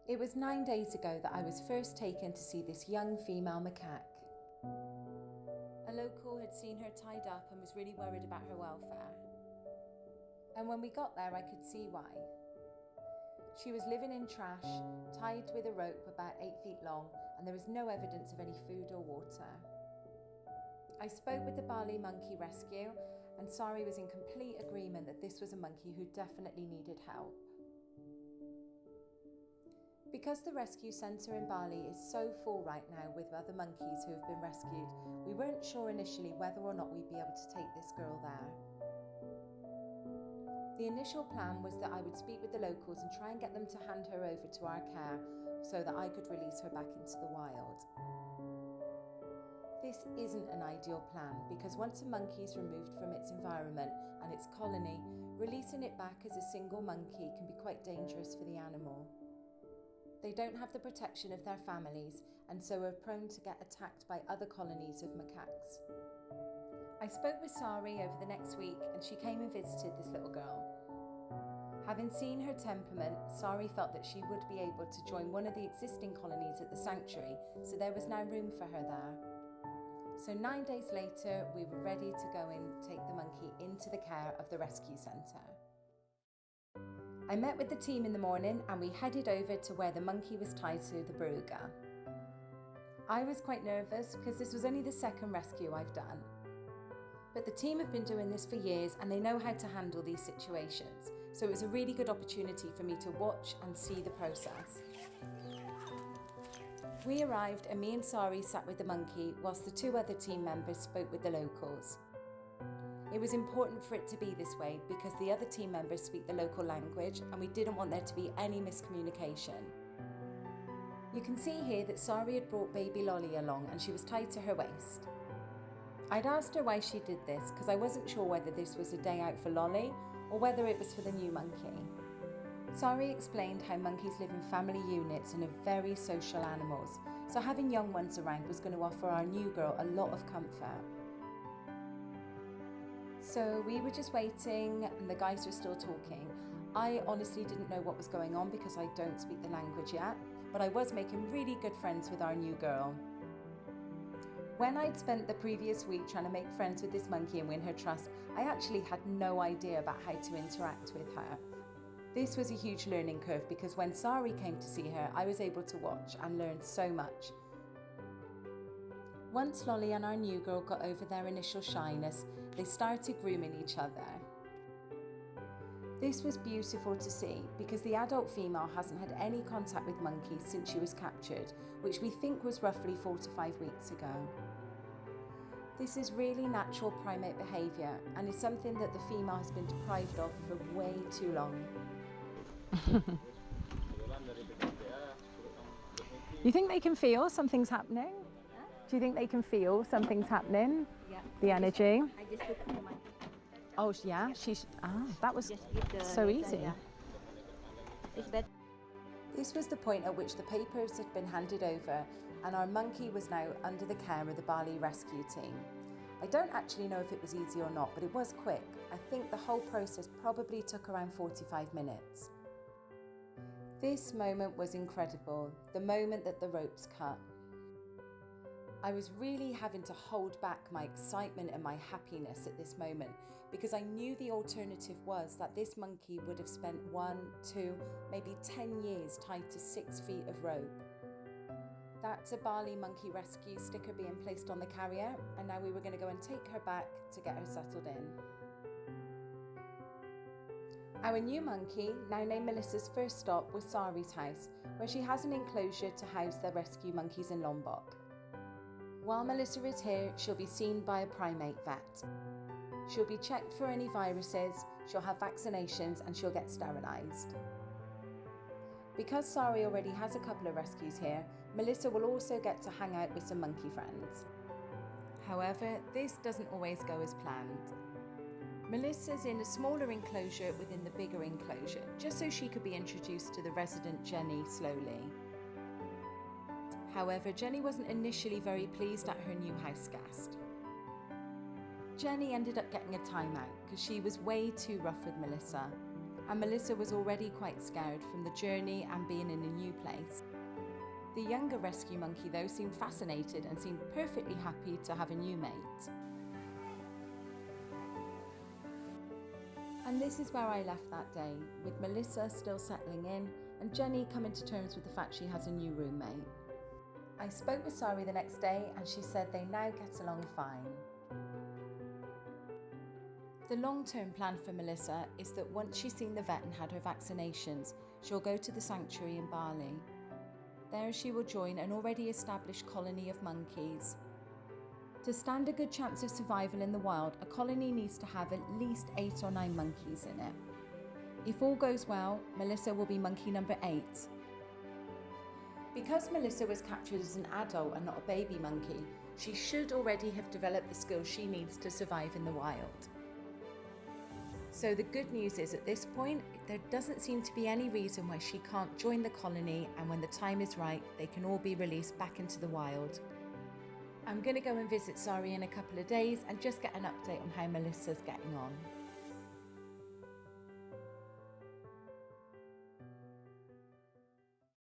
It was 9 days ago that I was first taken to see this young female macaque. A local had seen her tied up and was really worried about her welfare. And when we got there, I could see why. She was living in trash, tied with a rope about 8 feet long, and there was no evidence of any food or water. I spoke with the Bali Monkey Rescue, and Sari was in complete agreement that this was a monkey who definitely needed help. Because the rescue centre in Bali is so full right now with other monkeys who have been rescued, we weren't sure initially whether or not we'd be able to take this girl there. The initial plan was that I would speak with the locals and try and get them to hand her over to our care so that I could release her back into the wild. This isn't an ideal plan because once a monkey is removed from its environment and its colony, releasing it back as a single monkey can be quite dangerous for the animal. They don't have the protection of their families and so are prone to get attacked by other colonies of macaques. I spoke with Sari over the next week and she came and visited this little girl. Having seen her temperament, Sari felt that she would be able to join one of the existing colonies at the sanctuary, so there was now room for her there. So 9 days later, we were ready to go and take the monkey into the care of the rescue centre. I met with the team in the morning and we headed over to where the monkey was tied to the baruga. I was quite nervous because this was only the second rescue I've done. But the team have been doing this for years and they know how to handle these situations, so it was a really good opportunity for me to watch and see the process. We arrived and me and Sari sat with the monkey whilst the two other team members spoke with the locals. It was important for it to be this way because the other team members speak the local language and we didn't want there to be any miscommunication. You can see here that Sari had brought baby Lolly along and she was tied to her waist. I'd asked her why she did this because I wasn't sure whether this was a day out for Lolly or whether it was for the new monkey. Sari explained how monkeys live in family units and are very social animals, so having young ones around was going to offer our new girl a lot of comfort. So we were just waiting and the guys were still talking. I honestly didn't know what was going on because I don't speak the language yet, but I was making really good friends with our new girl. When I'd spent the previous week trying to make friends with this monkey and win her trust, I actually had no idea about how to interact with her. This was a huge learning curve because when Sari came to see her, I was able to watch and learn so much. Once Lolly and our new girl got over their initial shyness, they started grooming each other. This was beautiful to see because the adult female hasn't had any contact with monkeys since she was captured, which we think was roughly 4 to 5 weeks ago. This is really natural primate behaviour and is something that the female has been deprived of for way too long. You think they can feel something's happening? Do you think they can feel something's happening? Yeah. The energy? I just took the monkey. Oh, yeah, that was Just give the so easy. yeah. It's better. This was the point at which the papers had been handed over and our monkey was now under the care of the Bali rescue team. I don't actually know if it was easy or not, but it was quick. I think the whole process probably took around 45 minutes. This moment was incredible, the moment that the ropes cut. I was really having to hold back my excitement and my happiness at this moment because I knew the alternative was that this monkey would have spent 1, 2, maybe 10 years tied to 6 feet of rope. That's a Bali Monkey Rescue sticker being placed on the carrier, and now we were going to go and take her back to get her settled in. Our new monkey, now named Melissa's first stop, was Sari's house, where she has an enclosure to house the rescue monkeys in Lombok. While Melissa is here, she'll be seen by a primate vet. She'll be checked for any viruses, she'll have vaccinations, and she'll get sterilised. Because Sari already has a couple of rescues here, Melissa will also get to hang out with some monkey friends. However, this doesn't always go as planned. Melissa's in a smaller enclosure within the bigger enclosure, just so she could be introduced to the resident Jenny slowly. However, Jenny wasn't initially very pleased at her new house guest. Jenny ended up getting a timeout because she was way too rough with Melissa. and Melissa was already quite scared from the journey and being in a new place. The younger rescue monkey, though, seemed fascinated and seemed perfectly happy to have a new mate. And this is where I left that day, with Melissa still settling in and Jenny coming to terms with the fact she has a new roommate. I spoke with Sari the next day and she said they now get along fine. The long-term plan for Melissa is that once she's seen the vet and had her vaccinations, she'll go to the sanctuary in Bali. There she will join an already established colony of monkeys. To stand a good chance of survival in the wild, a colony needs to have at least 8 or 9 monkeys in it. If all goes well, Melissa will be monkey number 8. Because Melissa was captured as an adult and not a baby monkey, she should already have developed the skills she needs to survive in the wild. So the good news is at this point, there doesn't seem to be any reason why she can't join the colony, and when the time is right, they can all be released back into the wild. I'm going to go and visit Sari in a couple of days and just get an update on how Melissa's getting on.